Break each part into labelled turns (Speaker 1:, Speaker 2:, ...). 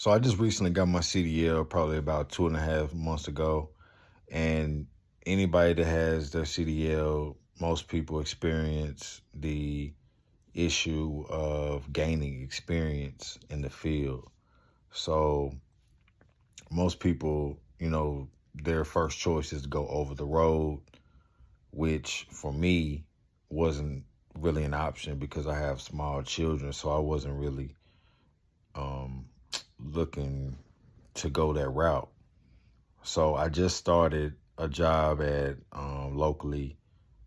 Speaker 1: So I just recently got my CDL probably about 2.5 months ago. And anybody that has their CDL, most people experience the issue of gaining experience in the field. So most people, their first choice is to go over the road, which for me wasn't really an option because I have small children. So I wasn't really um, looking to go that route. So I just started a job at locally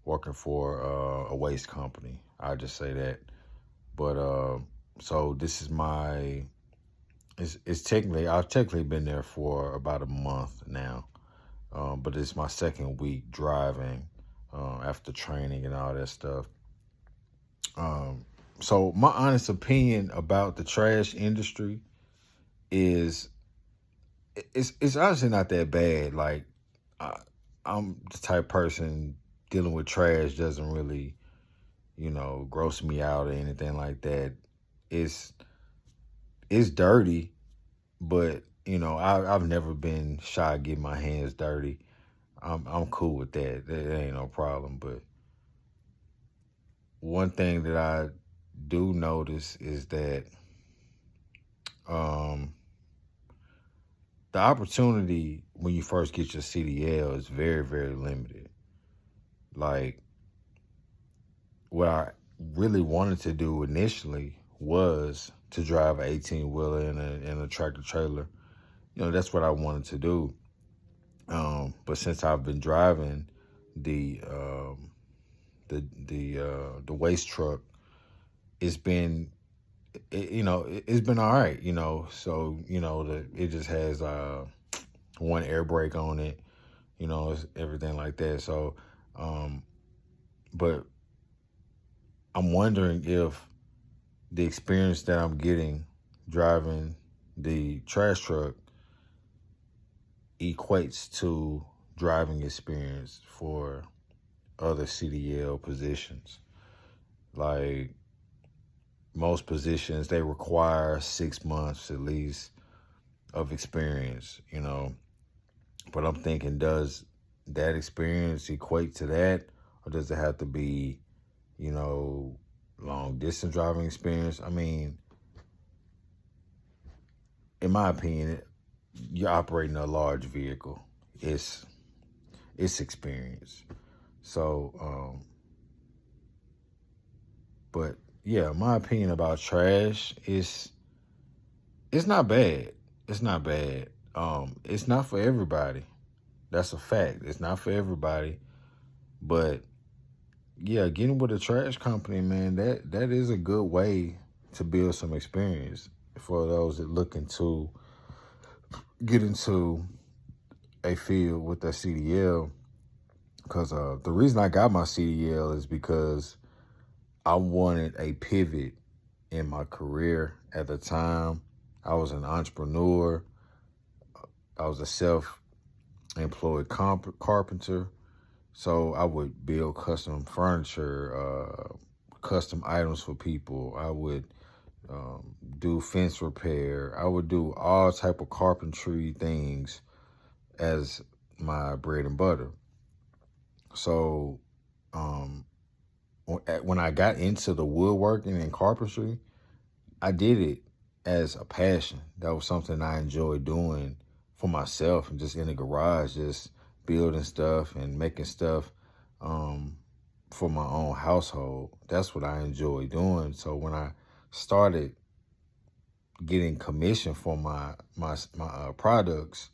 Speaker 1: working for a waste company. I just say that. But so this is my it's technically I've technically been there for about a month now. But it's my second week driving after training and all that stuff. Um, so my honest opinion about the trash industry is it's honestly not that bad. Like I, I'm the type person dealing with trash doesn't really gross me out or anything like that. It's it's dirty, but I've never been shy to get my hands dirty. I'm cool with that. That ain't no problem. But one thing that I do notice is that um, the opportunity when you first get your CDL is very, very limited. Like what I really wanted to do initially was to drive an 18 wheeler and a tractor trailer. That's what I wanted to do. But since I've been driving the the waste truck, it's been it's been all right. So it just has one air brake on it. It's everything like that. So, um, but I'm wondering if the experience that I'm getting driving the trash truck equates to driving experience for other CDL positions. Like most positions, they require 6 months at least of experience. But I'm thinking, does that experience equate to that? Or does it have to be, you know, long distance driving experience? I mean, in my opinion, you're operating a large vehicle. It's it's experience. So, but yeah, my opinion about trash is it's not bad. It's not bad. It's not for everybody. That's a fact. It's not for everybody. But yeah, getting with a trash company, man, that is a good way to build some experience for those that looking to get into a field with their CDL. Because the reason I got my CDL is because I wanted a pivot in my career at the time. I was an entrepreneur. I was a self-employed carpenter. So I would build custom furniture, custom items for people. I would do fence repair. I would do all type of carpentry things as my bread and butter. So um, when I got into the woodworking and carpentry, I did it as a passion. That was something I enjoyed doing for myself and just in the garage, just building stuff and making stuff um, for my own household. That's what I enjoy doing. So when I started getting commission for my products,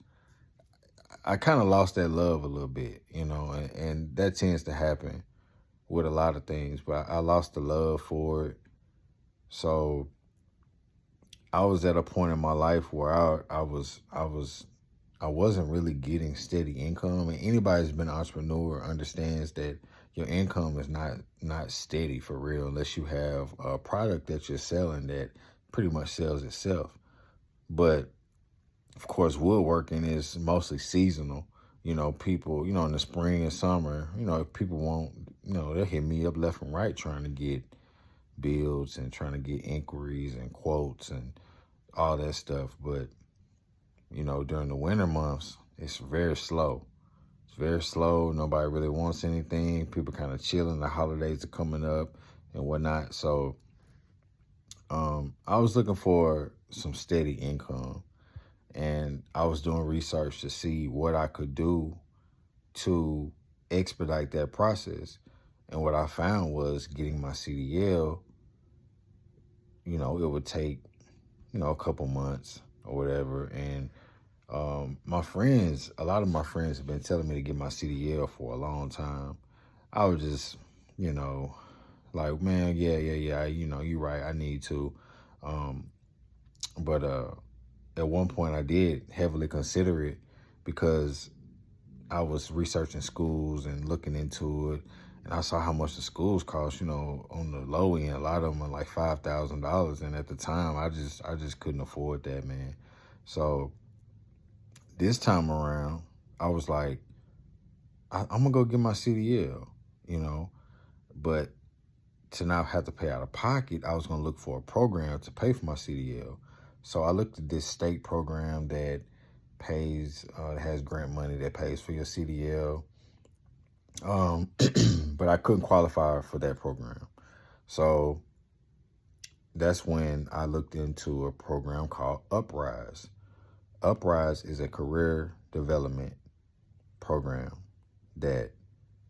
Speaker 1: I kind of lost that love a little bit, and that tends to happen with a lot of things. But I lost the love for it. So I was at a point in my life where I wasn't really getting steady income. And anybody who's been an entrepreneur understands that your income is not steady for real unless you have a product that you're selling that pretty much sells itself. But of course, woodworking is mostly seasonal. People, in the spring and summer, people won't, they'll hit me up left and right trying to get builds and trying to get inquiries and quotes and all that stuff. But, during the winter months, it's very slow. It's very slow. Nobody really wants anything. People kind of chilling. The holidays are coming up and whatnot. So I was looking for some steady income, and I was doing research to see what I could do to expedite that process. And what I found was getting my CDL, it would take, a couple months or whatever. And a lot of my friends have been telling me to get my CDL for a long time. I was just, you know, like, man, yeah, you're right, I need to. Um, but at one point I did heavily consider it because I was researching schools and looking into it, and I saw how much the schools cost. On the low end, a lot of them are like $5,000, and at the time, I just couldn't afford that, man. So this time around, I was like, I'm gonna go get my CDL, you know, but to not have to pay out of pocket, I was gonna look for a program to pay for my CDL. So I looked at this state program that has grant money that pays for your CDL. But I couldn't qualify for that program. So that's when I looked into a program called Uprise. Uprise is a career development program that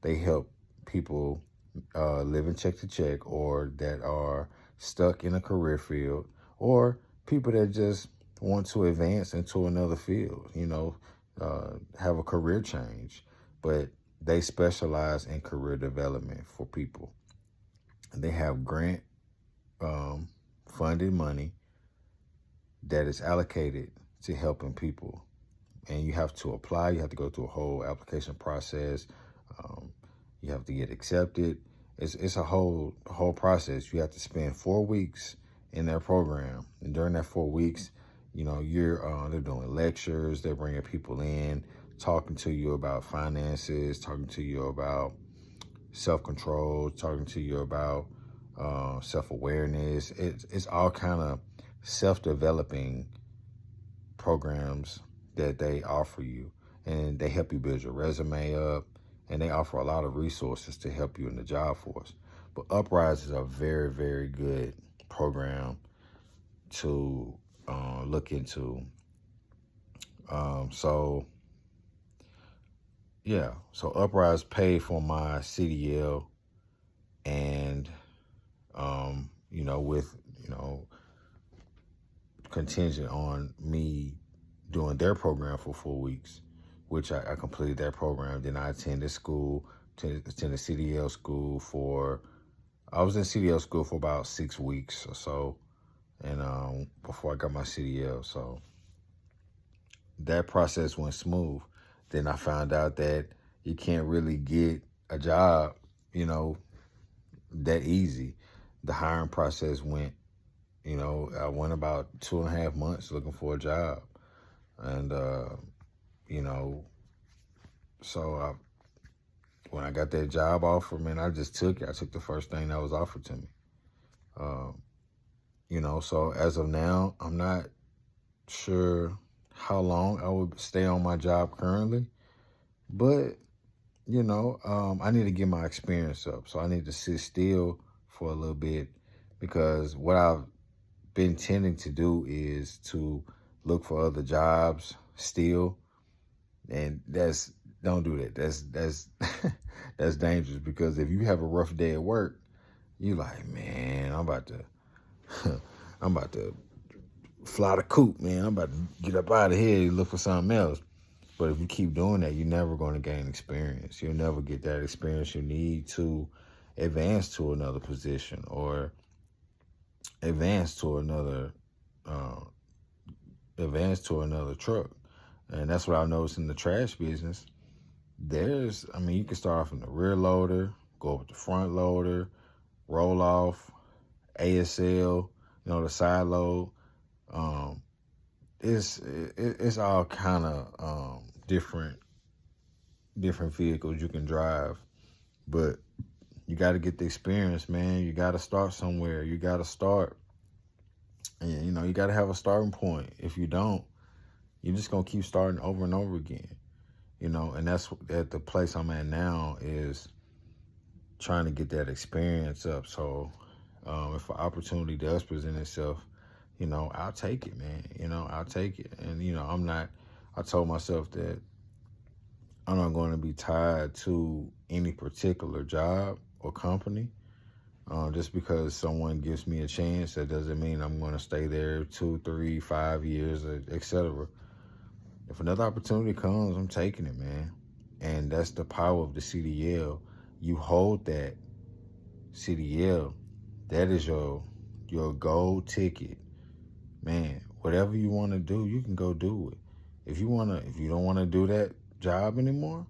Speaker 1: they help people living check to check, or that are stuck in a career field, or people that just want to advance into another field, have a career change. But they specialize in career development for people. And they have grant funded money that is allocated to helping people. And you have to apply, you have to go through a whole application process. Um, you have to get accepted. It's a whole process. You have to spend 4 weeks in their program, and during that 4 weeks, they're doing lectures. They're bringing people in, talking to you about finances, talking to you about self-control, talking to you about self-awareness. It's all kind of self-developing programs that they offer you, and they help you build your resume up, and they offer a lot of resources to help you in the job force. But Uprise is a very, very good program to look into. So yeah, so Uprise paid for my CDL, and with contingent on me doing their program for 4 weeks, which I completed that program. Then I attended CDL school I was in CDL school for about 6 weeks or so, and before I got my CDL. So that process went smooth. Then I found out that you can't really get a job, that easy. The hiring process I went about 2.5 months looking for a job. And, you know, so when I got that job offer, man, I just took it. I took the first thing that was offered to me. Um, so as of now, I'm not sure how long I would stay on my job currently, but, I need to get my experience up. So I need to sit still for a little bit, because what I've been tending to do is to look for other jobs still. And don't do that. That's that's dangerous, because if you have a rough day at work, you like, man, I'm about to I'm about to fly the coop, man. I'm about to get up out of here and look for something else. But if you keep doing that, you're never going to gain experience. You'll never get that experience you need to advance to another position, or advance to another uh, truck. And that's what I noticed in the trash business. You can start off in the rear loader, go up with the front loader, roll off, ASL, the side load. Um, it's all kind of different vehicles you can drive, but you got to get the experience, man. You got to start somewhere. You got to start And, you got to have a starting point. If you don't, you're just going to keep starting over and over again, and that's at the place I'm at now is trying to get that experience up. So if an opportunity does present itself, I'll take it, man. I'll take it. And, I told myself that I'm not going to be tied to any particular job or company. Just because someone gives me a chance, that doesn't mean I'm going to stay there 2, 3, 5 years, etc. If another opportunity comes, I'm taking it, man. And that's the power of the CDL. You hold that CDL, that is your gold ticket, man. Whatever you want to do, you can go do it. If you don't want to do that job anymore,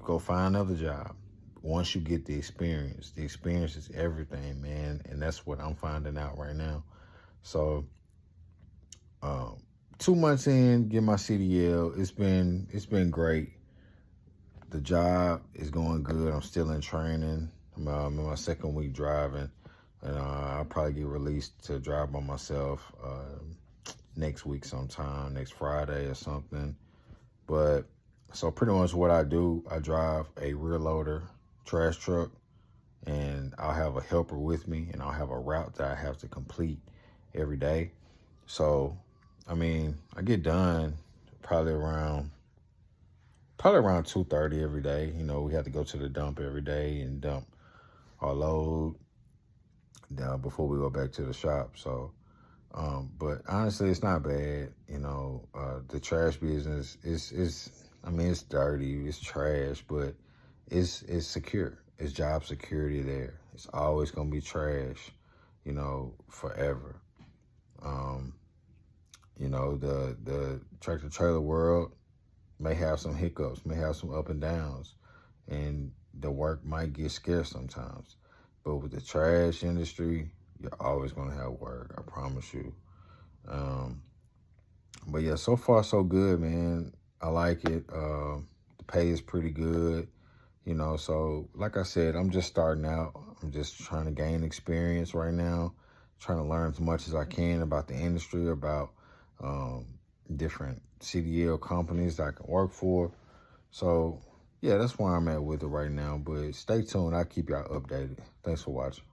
Speaker 1: go find another job. Once you get the experience is everything, man. And that's what I'm finding out right now. So, 2 months in, get my CDL. It's been great. The job is going good. I'm still in training. I'm in my second week driving, and I'll probably get released to drive by myself next week sometime, next Friday or something. But so pretty much what I do, I drive a rear loader trash truck, and I'll have a helper with me, and I'll have a route that I have to complete every day. So, I get done probably around 2:30 every day. We have to go to the dump every day and dump our load before we go back to the shop. So, but honestly, it's not bad. The trash business it's dirty, it's trash, but it's secure. It's job security there. It's always gonna be trash, forever. Um, the tractor trailer world may have some hiccups, may have some up and downs, and the work might get scarce sometimes. But with the trash industry, you're always going to have work, I promise you. Um, but yeah, so far so good, man. I like it. The pay is pretty good, so like I said, I'm just starting out. I'm just trying to gain experience right now, trying to learn as much as I can about the industry, about um, different CDL companies that I can work for. So, yeah, that's where I'm at with it right now. But stay tuned. I'll keep y'all updated. Thanks for watching.